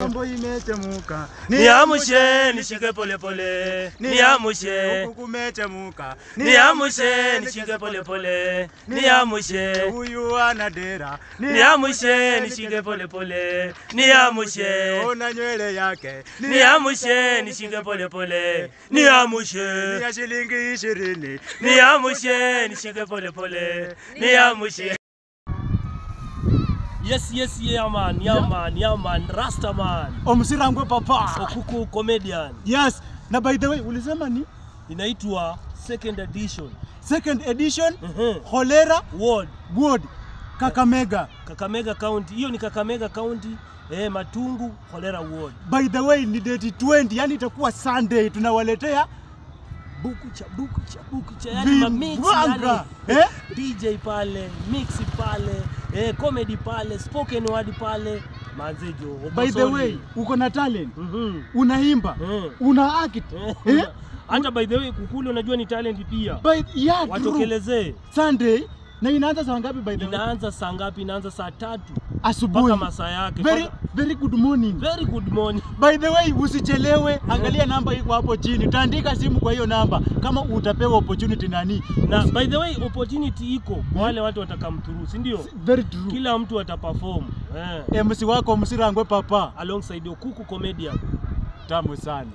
Mambo imetemuka, niamshe nishike pole pole, niamshe huku kumetemuka, niamshe nishike pole pole, niamshe huyu ana dera, niamshe nishike pole pole, niamshe ona nywele yake, niamshe nishike pole pole, niamshe ni ya shilingi 20, niamshe nishike pole pole, niamshe. Yes, yeah man, Rasta man. Omsirangwe papa. Okuku comedian. Yes, na by the way, ulisema ni? Inaitwa second edition. Second edition, Cholera Ward, Kakamega. Kakamega County. Hiyo ni Kakamega County, Matungu, Cholera Ward. By the way, ni date 20, yani itakuwa Sunday, tunawaletea buku cha yani mamix yani, DJ pale, mix pale, comedy pale, spoken word pale, manzejo. By the way, uko na talent, unaimba, una act, hata by the way kukule unajua ni talent pia. Yeah, watokelezee. Sunday na inaanza saa ngapi by the way? Inaanza saa ngapi? Inaanza saa 3 asubuhi mpaka masaa yake. Very good morning. Very good morning. By the way, usichelewe, angalia namba iko hapo chini. Utaandika simu kwa hiyo namba kama utapewa opportunity nani. Na by the way, opportunity iko kwa wale watu watakamthuru, si ndio? Very true. Kila mtu ataperform. MC wako Omsirangwe papa alongside Okuku comedian. Tamu sana.